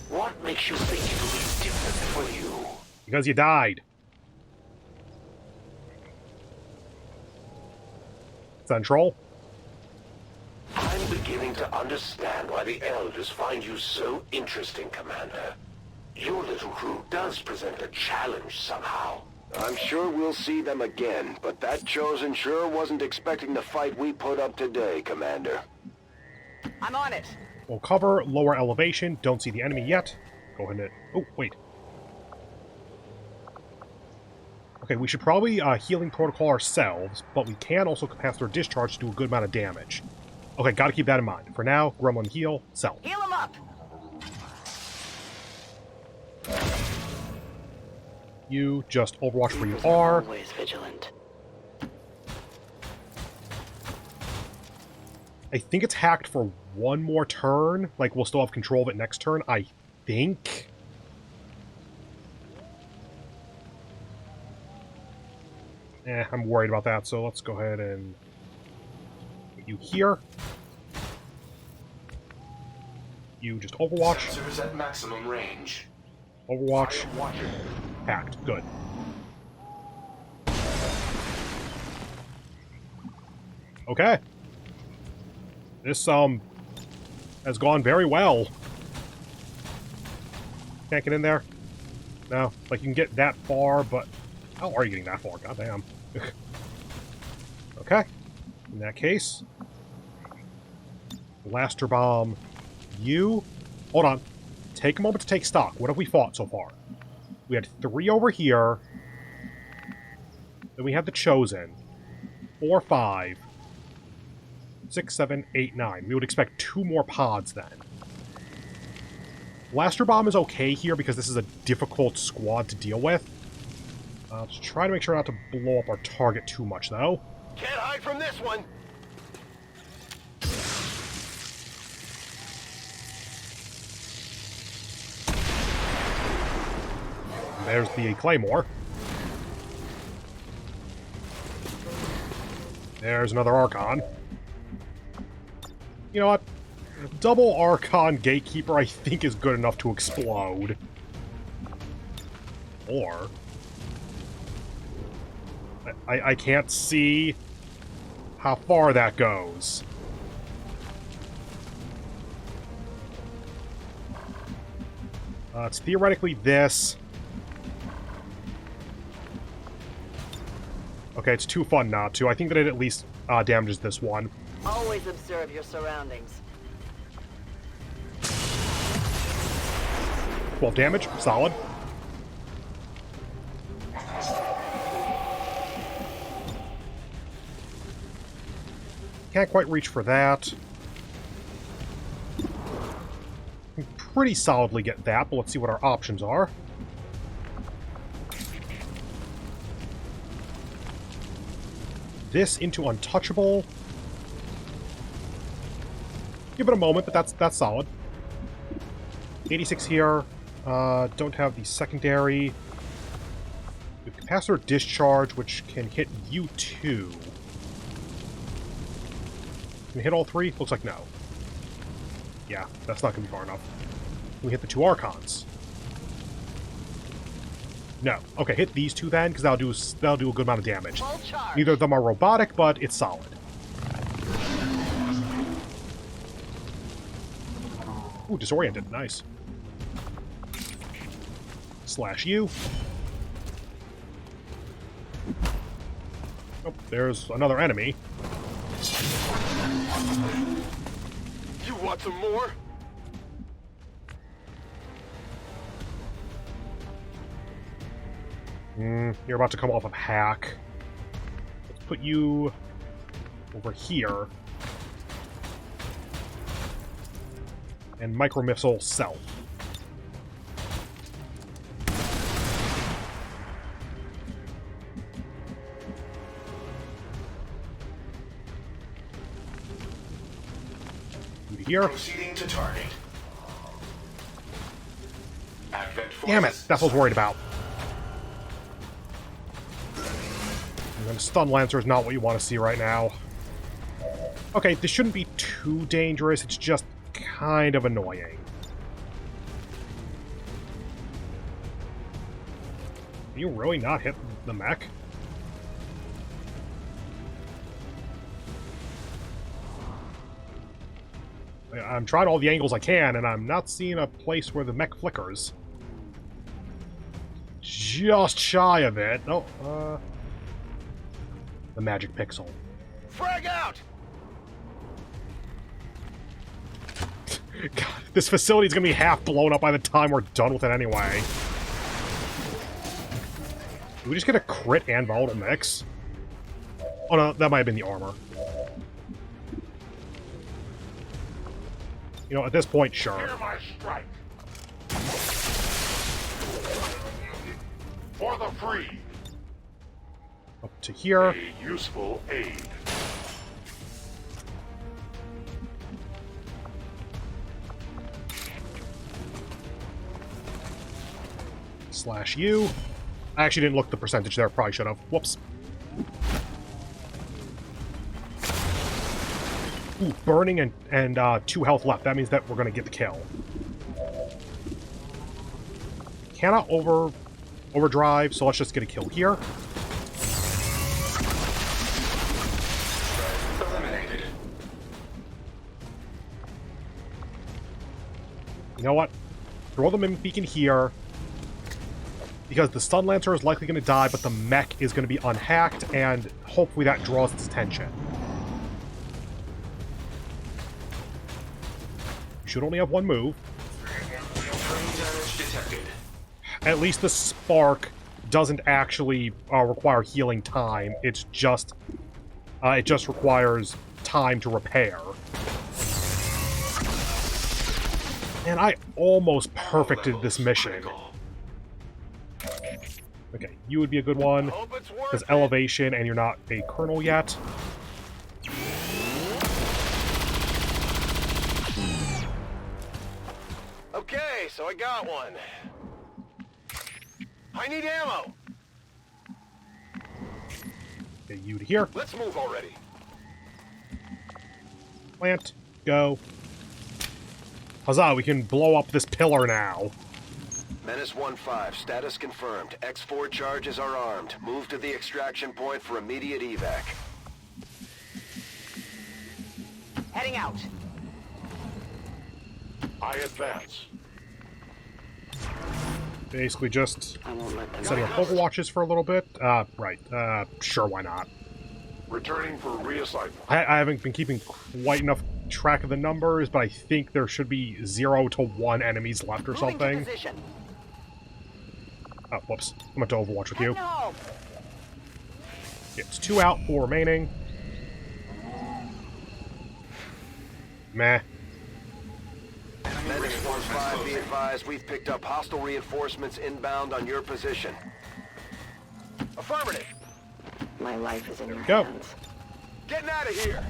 What makes you think it'll be different for you? Because you died. Central. I'm beginning to understand why the Elders find you so interesting, Commander. Your little crew does present a challenge somehow. I'm sure we'll see them again, but that Chosen sure wasn't expecting the fight we put up today, Commander. I'm on it. We'll cover lower elevation. Don't see the enemy yet. Go ahead and... Oh, wait. Okay, we should probably healing protocol ourselves, but we can also capacitor discharge to do a good amount of damage. Okay, gotta keep that in mind. For now, Gremlin heal, self. Heal him up. You just overwatch where you are. Always vigilant. I think it's hacked for one more turn. Like, we'll still have control of it next turn, I think. I'm worried about that, so let's go ahead and put you here. You just overwatch. Sensors at maximum range. Overwatch. Hacked. Good. Okay. This, has gone very well. Can't get in there? No. Like, you can get that far, but... How are you getting that far? Goddamn. Okay. In that case... Blaster Bomb. You... Hold on. Take a moment to take stock. What have we fought so far? We had 3 over here. Then we had the Chosen. 4, 5... 6, 7, 8, 9. We would expect 2 more pods then. Blaster Bomb is okay here because this is a difficult squad to deal with. Let's try to make sure not to blow up our target too much, though. Can't hide from this one! There's the Claymore. There's another Archon. You know what? Double Archon Gatekeeper I think is good enough to explode. Or... I can't see how far that goes. It's theoretically this. Okay, it's too fun not to. I think that it at least damages this one. Always observe your surroundings. 12 damage, solid. Can't quite reach for that. Can pretty solidly get that, but let's see what our options are. This into untouchable. Give it a moment, but that's solid. 86 here. Don't have the secondary. We have capacitor discharge, which can hit you too. Can we hit all 3? Looks like no. Yeah, that's not going to be far enough. Can we hit the 2 Archons? No. Okay, hit these 2 then, because that'll do a good amount of damage. Neither of them are robotic, but it's solid. Ooh, disoriented. Nice. Slash you. Oh, there's another enemy. You want some more? You're about to come off of hack. Let's put you over here. And micro missile self. Here. Proceeding to target. Damn it, that's what I was worried about. And then stun lancer is not what you want to see right now. Okay, this shouldn't be too dangerous, it's just kind of annoying. Can you really not hit the mech? I'm trying all the angles I can, and I'm not seeing a place where the mech flickers. Just shy of it. Oh, the magic pixel. Frag out! God, this facility's gonna be half blown up by the time we're done with it anyway. Did we just get a crit and volatile mix? Oh no, that might have been the armor. You know, at this point, sure. Hear my strike. For the free. Up to here. A useful aid. Slash U. I actually didn't look at the percentage there. Probably should have. Whoops. Ooh, burning and 2 health left. That means that we're going to get the kill. Cannot overdrive, so let's just get a kill here. Eliminated. You know what? Throw the Mimic Beacon here. Because the Stun Lancer is likely going to die, but the mech is going to be unhacked, and hopefully that draws its attention. You should only have 1 move. Damage detected. At least the Spark doesn't actually require healing time. It's just... it just requires time to repair. And I almost perfected this mission. Okay, you would be a good one, because elevation, and you're not a colonel yet. Okay, so I got one. I need ammo. Okay, you to here. Let's move already. Plant. Go. Huzzah, we can blow up this pillar now. Menace 1-5, status confirmed. X4 charges are armed. Move to the extraction point for immediate evac. Heading out. I advance. Basically just I won't let them setting up overwatches for a little bit. Right. Sure, why not? Returning for reassignment. I haven't been keeping quite enough track of the numbers, but I think there should be 0 to 1 enemies left or something. Oh, whoops. I'm going to Overwatch with you. It's 2 out, 4 remaining. Meh. Menace 1-5, be advised, we've picked up hostile reinforcements inbound on your position. Affirmative. My life is in There your we go. hands. Getting out of here.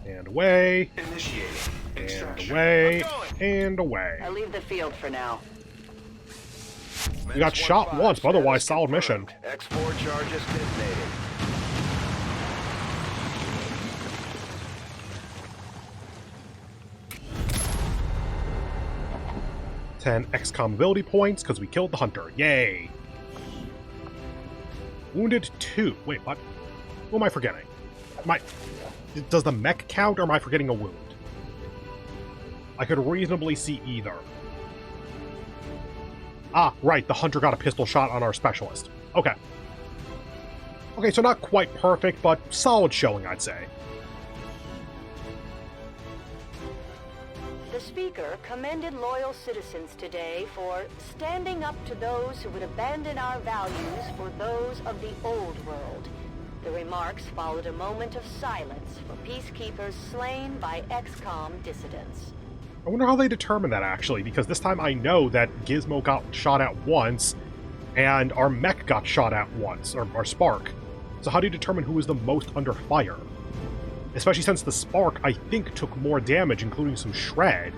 And away. Initiating And extraction. away. And away. I'll leave the field for now. We got shot once, but otherwise solid mission. X4 charges detonating. Ten XCOM ability points because we killed the hunter. Yay! Wounded 2. Wait, what? Who am I forgetting? Does the mech count, or am I forgetting a wound? I could reasonably see either. Ah, right, the hunter got a pistol shot on our specialist. Okay. Okay, so not quite perfect, but solid showing, I'd say. The speaker commended loyal citizens today for standing up to those who would abandon our values for those of the old world. The remarks followed a moment of silence for peacekeepers slain by XCOM dissidents. I wonder how they determine that, actually, because this time I know that Gizmo got shot at once, and our mech got shot at once, or our Spark. So how do you determine who is the most under fire? Especially since the Spark, I think, took more damage, including some shred.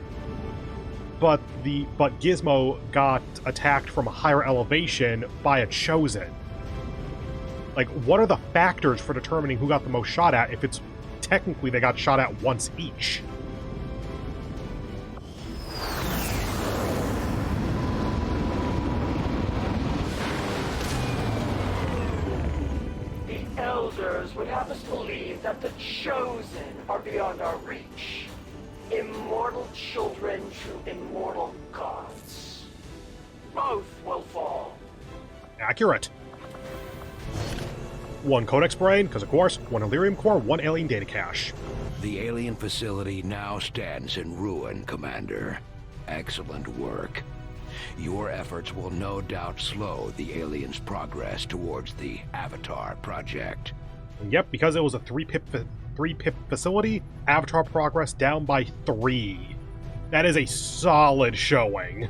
but Gizmo got attacked from a higher elevation by a Chosen. Like, what are the factors for determining who got the most shot at if it's technically they got shot at once each? The Elders would have us believe that the Chosen are beyond our reach. Immortal children to immortal gods. Both will fall. Accurate. 1 Codex Brain, because of course, 1 Elerium Core, 1 Alien Data Cache. The alien facility now stands in ruin, Commander. Excellent work. Your efforts will no doubt slow the aliens' progress towards the Avatar project. And yep, because it was a 3-pip facility, Avatar progress down by 3. That is a solid showing.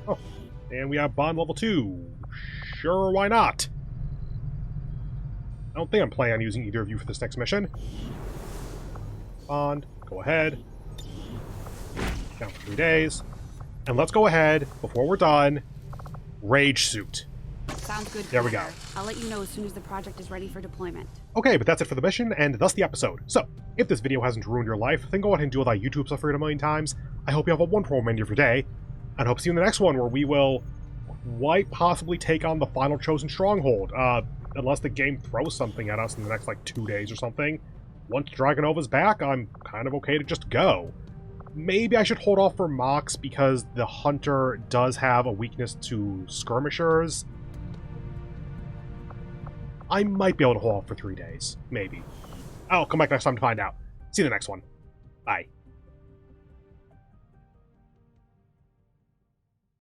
Oh, and we have Bond level 2. Sure, why not? I don't think I'm planning on using either of you for this next mission. Bond, go ahead. Down for 3 days. And let's go ahead, before we're done, Rage Suit. Sounds good. There we go. I'll let you know as soon as the project is ready for deployment. Okay, but that's it for the mission, and thus the episode. So, if this video hasn't ruined your life, then go ahead and do what I YouTube suffered a million times. I hope you have a wonderful remainder of your day, and hope to see you in the next one, where we will quite possibly take on the final Chosen Stronghold, unless the game throws something at us in the next, 2 days or something. Once Dragonova's back, I'm kind of okay to just go. Maybe I should hold off for Mox, because the Hunter does have a weakness to skirmishers. I might be able to hold off for 3 days. Maybe. I'll come back next time to find out. See you in the next one. Bye.